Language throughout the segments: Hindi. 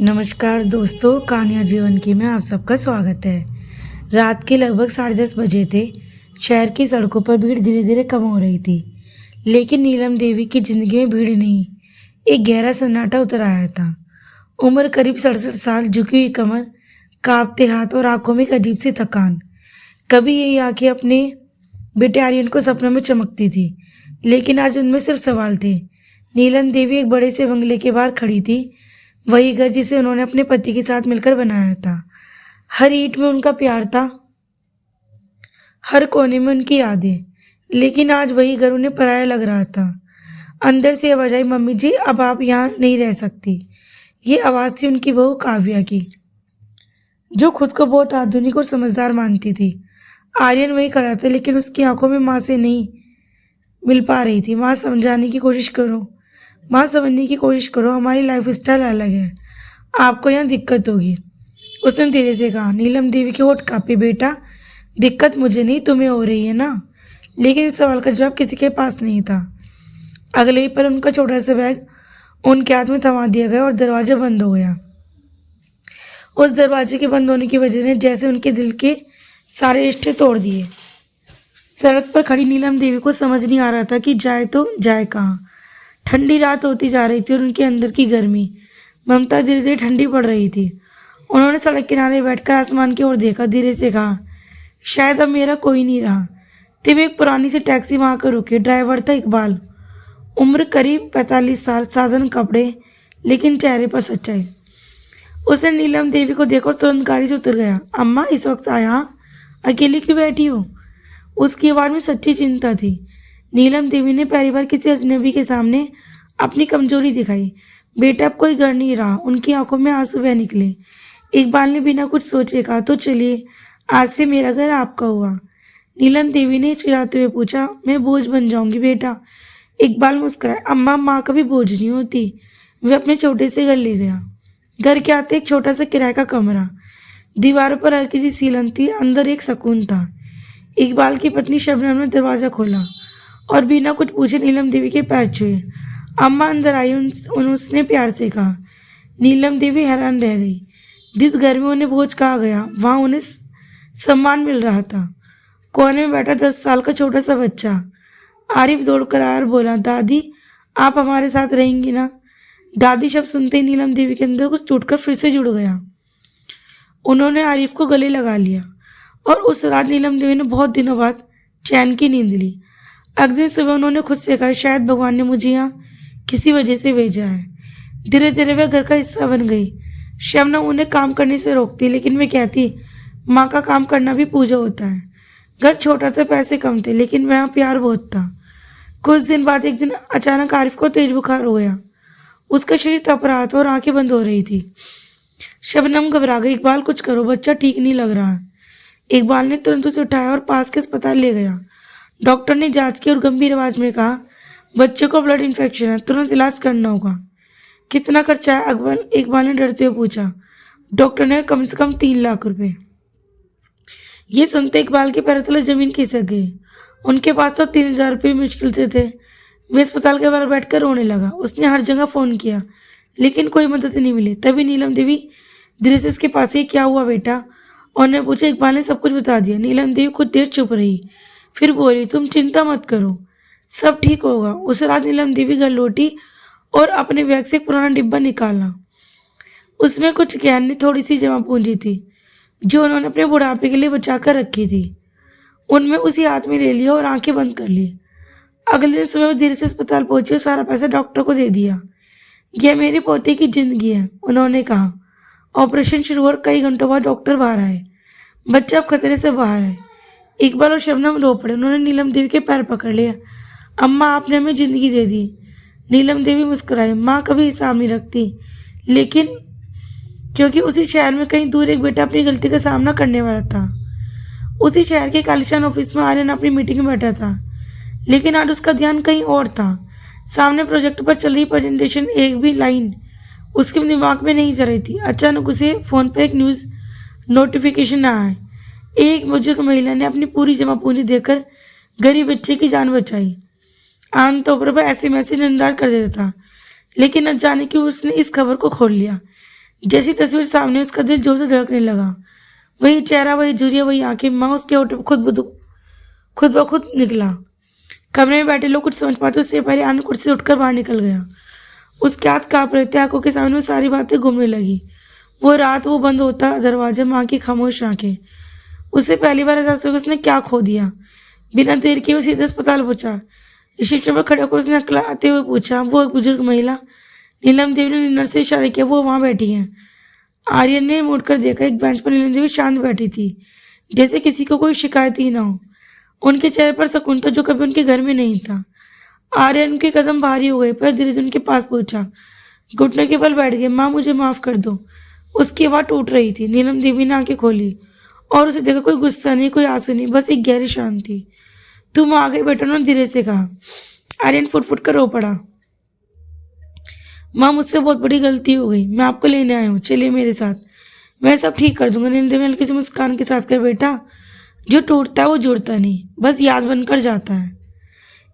नमस्कार दोस्तों, कहानियाँ जीवन की में आप सबका स्वागत है। रात के लगभग 10:30 बजे थे। शहर की सड़कों पर भीड़ धीरे धीरे कम हो रही थी, लेकिन नीलम देवी की जिंदगी में भीड़ नहीं, एक गहरा सन्नाटा उतर आया था। उम्र करीब 67 साल, झुकी हुई कमर, कांपते हाथ और आंखों में एक अजीब सी थकान। कभी यही आंखें अपने बेटे आर्यन को सपनों में चमकती थी, लेकिन आज उनमें सिर्फ सवाल थे। नीलम देवी एक बड़े से बंगले के बाहर खड़ी थी, वही घर जिसे उन्होंने अपने पति के साथ मिलकर बनाया था। हर ईंट में उनका प्यार था, हर कोने में उनकी यादें। लेकिन आज वही घर उन्हें पराया लग रहा था। अंदर से आवाज आई, मम्मी जी अब आप यहाँ नहीं रह सकती। ये आवाज़ थी उनकी बहू काव्या की, जो खुद को बहुत आधुनिक और समझदार मानती थी। आर्यन वही खड़ा था, लेकिन उसकी आंखों में माँ से नहीं मिल पा रही थी। माँ समझाने की कोशिश करो, माँ समझने की कोशिश करो, हमारी लाइफ स्टाइल अलग है, आपको यहाँ दिक्कत होगी, उसने धीरे से कहा। नीलम देवी के होठ कांपे। बेटा, दिक्कत मुझे नहीं तुम्हें हो रही है ना? लेकिन इस सवाल का जवाब किसी के पास नहीं था। अगले ही पल उनका छोटा सा बैग उनके हाथ में थमा दिया गया और दरवाजा बंद हो गया। उस दरवाजे के बंद होने की वजह ने जैसे उनके दिल के सारे रिश्ते तोड़ दिए। सड़क पर खड़ी नीलम देवी को समझ नहीं आ रहा था कि जाए तो जाए कहाँ। ठंडी रात होती जा रही थी और उनके अंदर की गर्मी, ममता धीरे धीरे ठंडी पड़ रही थी। उन्होंने सड़क किनारे बैठकर आसमान की ओर देखा, धीरे से कहा, शायद अब मेरा कोई नहीं रहा। तभी एक पुरानी सी टैक्सी वहां आकर रुकी। ड्राइवर था इकबाल, उम्र करीब 45 साल, साधारण कपड़े, लेकिन चेहरे पर सच्चाई। उसने नीलम देवी को देखा और तुरंत गाड़ी से उतर गया। अम्मा, इस वक्त आया, अकेली क्यों बैठी हो? उसकी आवाज़ में सच्ची चिंता थी। नीलम देवी ने पहली बार किसी अजनबी के सामने अपनी कमजोरी दिखाई। बेटा, अब कोई घर नहीं रहा। उनकी आंखों में आंसू बह निकले। इकबाल ने बिना कुछ सोचे कहा, तो चलिए, आज से मेरा घर आपका हुआ। नीलम देवी ने चिढ़ाते हुए पूछा, मैं बोझ बन जाऊंगी बेटा? इकबाल मुस्कुराया। अम्मा, माँ कभी बोझ नहीं होती। वे अपने छोटे से घर ले गया। घर के आते एक छोटा सा किराए का कमरा, दीवारों पर हल्की सी सीलन थी, अंदर एक सुकून था। इकबाल की पत्नी शबनम ने दरवाजा खोला और बिना कुछ पूछे नीलम देवी के पैर छुए। अम्मा अंदर आई, उसने प्यार से कहा। नीलम देवी हैरान रह गई। जिस घर में उन्हें बोझ कहा गया, वहाँ उन्हें सम्मान मिल रहा था। कोने में बैठा 10 साल का छोटा सा बच्चा आरिफ दौड़कर आया और बोला, दादी आप हमारे साथ रहेंगी ना? दादी शब्द सुनते ही नीलम देवी के अंदर कुछ टूटकर फिर से जुड़ गया। उन्होंने आरिफ को गले लगा लिया और उस रात नीलम देवी ने बहुत दिनों बाद चैन की नींद ली। अगले दिन सुबह उन्होंने खुद से कहा, शायद भगवान ने मुझे यहाँ किसी वजह से भेजा है। धीरे धीरे वह घर का हिस्सा बन गई। शबनम उन्हें काम करने से रोकती, लेकिन वे कहती, माँ का काम करना भी पूजा होता है। घर छोटा था, पैसे कम थे, लेकिन वहाँ प्यार बहुत था। कुछ दिन बाद एक दिन अचानक आरिफ को तेज बुखार हो गया। उसका शरीर तप रहा था और आंखें बंद हो रही थी। शबनम घबरा गई। इकबाल, कुछ करो, बच्चा ठीक नहीं लग रहा है। इकबाल ने तुरंत उसे उठाया और पास के अस्पताल ले गया। डॉक्टर ने जांच की और गंभीर आवाज में कहा, बच्चे को ब्लड इन्फेक्शन है, तुरंत इलाज करना होगा। कितना खर्चा है? इकबाल ने डरते हुए पूछा। डॉक्टर ने कम से कम 3 लाख रुपए। ये सुनते इकबाल के पैरों तले जमीन खिसक गई। उनके पास तो 3,000 रुपये मुश्किल से थे। वे अस्पताल के बाहर बैठकर रोने लगा। उसने हर जगह फ़ोन किया, लेकिन कोई मदद नहीं मिली। तभी नीलम देवी धीरे से उसके पास ही, क्या हुआ बेटा? उन्होंने पूछा। इकबाल ने सब कुछ बता दिया। नीलम देवी कुछ देर चुप रही, फिर बोली, तुम चिंता मत करो, सब ठीक होगा। उस रात नीलम देवी घर लौटी और अपने बैग से एक पुराना डिब्बा निकाला। उसमें कुछ गहने, थोड़ी सी जमा पूंजी थी, जो उन्होंने अपने बुढ़ापे के लिए बचा कर रखी थी। उनमें उसी हाथ में ले लिया और आंखें बंद कर ली। अगले दिन सुबह वो धीरे से अस्पताल पहुंची और सारा पैसा डॉक्टर को दे दिया। यह मेरी पोते की जिंदगी है, उन्होंने कहा। ऑपरेशन शुरू और कई घंटों बाद डॉक्टर बाहर आए। बच्चा अब खतरे से बाहर है। इकबाल और शबनम रो पड़े। उन्होंने नीलम देवी के पैर पकड़ लिया। अम्मा, आपने हमें ज़िंदगी दे दी। नीलम देवी मुस्कुराई। माँ कभी हिसाब नहीं रखती, लेकिन क्योंकि उसी शहर में कहीं दूर एक बेटा अपनी गलती का सामना करने वाला था। उसी शहर के कालीशान ऑफिस में आर्यन अपनी मीटिंग में बैठा था, लेकिन आज उसका ध्यान कहीं और था। सामने प्रोजेक्ट पर चल रही प्रेजेंटेशन, एक भी लाइन उसके दिमाग में नहीं चल रही थी। अचानक उसे फ़ोन पर एक न्यूज़ नोटिफिकेशन आया। एक बुजुर्ग महिला ने अपनी पूरी जमा पूंजी देकर गरीब बच्चे की जान बचाई। आमतौर पर वह ऐसे मैसेज नजरअंदाज कर देता था, लेकिन न जाने क्यों उसने इस खबर को खोल लिया। जैसी तस्वीर सामने उसका दिल जोर से धड़कने लगा। वही चेहरा, वही झुर्रियाँ, वही आंखें। माँ उसके होठों पे खुद ब खुद निकला। कमरे में बैठे लोग कुछ समझ पाते उससे पहले आनंद कुर्सी से उठकर बाहर निकल गया। उसके हाथ कांप रहे थे, आंखों के सामने वो सारी बातें घूमने लगी। वो रात, वो बंद होता दरवाजा, माँ की खामोश आंखें। उससे पहली बार एहसास हुआ कि उसने क्या खो दिया। बिना देर किए वो सीधे अस्पताल पहुंचा। रिसेप्शन पर खड़े होकर उसने अकलाते हुए पूछा, वो एक बुजुर्ग महिला? नीलम देवी ने नर्स से इशारा किया, वो वहाँ बैठी हैं। आर्यन ने मुड़कर देखा। एक बेंच पर नीलम देवी शांत बैठी थी, जैसे किसी को कोई शिकायत ही ना हो। उनके चेहरे पर सुकून था जो कभी उनके घर में नहीं था। आर्यन के कदम भारी हो गए, पर धीरे धीरे उनके पास पहुंचा। घुटने के बल बैठ गए। माँ, मुझे माफ कर दो। उसकी आवाज टूट रही थी। नीलम देवी ने आंखें खोली और उसे देखा। कोई गुस्सा नहीं, कोई आंसू नहीं, बस एक गहरी शांति। तुम आ गए बेटा, उन्होंने धीरे से कहा। आर्यन फुट फुट कर रो पड़ा। माँ, मुझसे बहुत बड़ी गलती हो गई। मैं आपको लेने आया हूँ, चलिए मेरे साथ, मैं सब ठीक कर दूंगा। नीलम देवी ने हल्की सी मुस्कान के साथ कर, बेटा, जो टूटता है वो जुड़ता नहीं, बस याद बनकर जाता है।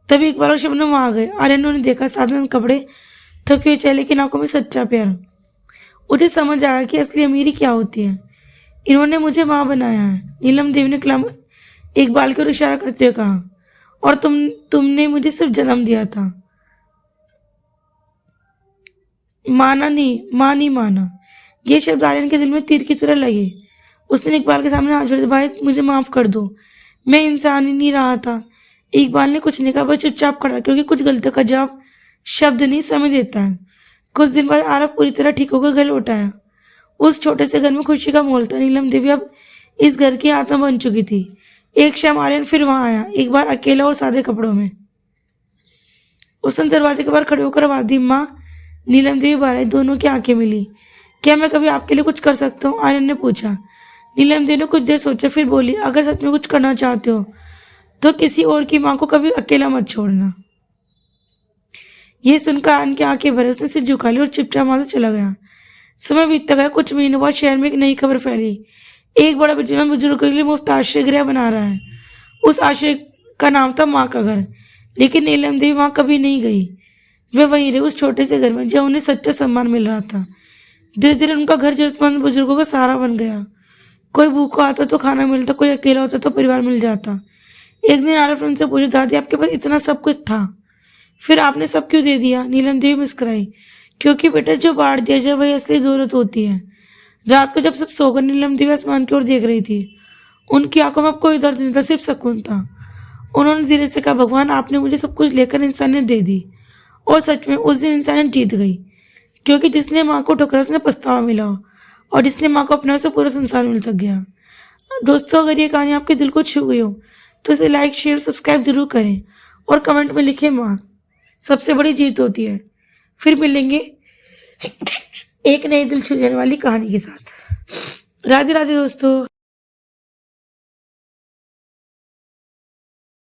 तभी इकबाल और शबनम वहाँ आ गए। आर्यन ने उन्हें देखा। साधारण कपड़े, थके हुए चेहरे, लेकिन आंखों में सच्चा प्यार। मुझे समझ आया कि असली अमीरी क्या होती है। इन्होंने मुझे माँ बनाया है, नीलम देवी ने कलम इकबाल की ओर इशारा करते हुए कहा। और तुमने मुझे सिर्फ जन्म दिया था, माँ नहीं माना। ये शब्द आर्यन के दिल में तीर की तरह लगे। उसने इकबाल के सामने हाथ जोड़े, भाई मुझे माफ कर दो, मैं इंसान ही नहीं रहा था। इकबाल ने कुछ नहीं कहा, बस चुपचाप खड़ा, क्योंकि कुछ गलतियों का जवाब शब्द नहीं, समय देता है। कुछ दिन बाद आरव पूरी तरह ठीक होकर घर लौट आया। उस छोटे से घर में खुशी का माहौल था। नीलम देवी अब इस घर की आत्मा बन चुकी थी। एक शाम आर्यन फिर वहां आया, एक बार अकेला और सादे कपड़ों में। उसने दरवाजे के बाहर खड़े होकर आवाज दी, माँ। नीलम देवी बाहर आई। दोनों की आंखें मिली। क्या मैं कभी आपके लिए कुछ कर सकता हूँ? आर्यन ने पूछा। नीलम देवी ने कुछ देर सोचा, फिर बोली, अगर सच में कुछ करना चाहते हो तो किसी और की माँ को कभी अकेला मत छोड़ना। ये सुनकर आर्यन की आंखें भरे। उसने सिर झुका लिया और चुपचाप वहां से चला गया। समय बीतता गया। कुछ महीनों बाद शहर में एक नई खबर फैली। एक बड़ा बुजुर्ग बुजुर्गों के लिए मुफ्त आश्रय गृह बना रहा है। उस आश्रय का नाम था माँ का घर। लेकिन नीलम देवी वहां कभी नहीं गई। वे वहीं रहे, उस छोटे से घर में जहाँ उन्हें सच्चा सम्मान मिल रहा था। धीरे धीरे उनका घर जरूरतमंद बुजुर्गों का सहारा बन गया। कोई भूखा आता तो खाना मिलता, कोई अकेला होता तो परिवार मिल जाता। एक दिन आरफ उनसे पूछा, दादी आपके पास इतना सब कुछ था, फिर आपने सब क्यों दे दिया? नीलम देवी मुस्कुराई, क्योंकि बेटा जो बांट दिया जाए वही असली जरूरत होती है। रात को जब सब सोकर नीलम देवी आसमान की ओर देख रही थी। उनकी आंखों में अब कोई दर्द नहीं था, सिर्फ सुकून था। उन्होंने धीरे से कहा, भगवान आपने मुझे सब कुछ लेकर इंसानियत दे दी। और सच में उस दिन इंसानियत जीत गई, क्योंकि जिसने माँ को ठुकरा उसने पछतावा मिला, और जिसने माँ को अपना से पूरा संसार मिल सक गया। दोस्तों, अगर ये कहानी आपके दिल को छू गई हो तो इसे लाइक, शेयर, सब्सक्राइब जरूर करें और कमेंट में लिखें, माँ सबसे बड़ी जीत होती है। फिर मिलेंगे एक नई दिल छू जाने वाली कहानी के साथ। राधे राधे दोस्तों।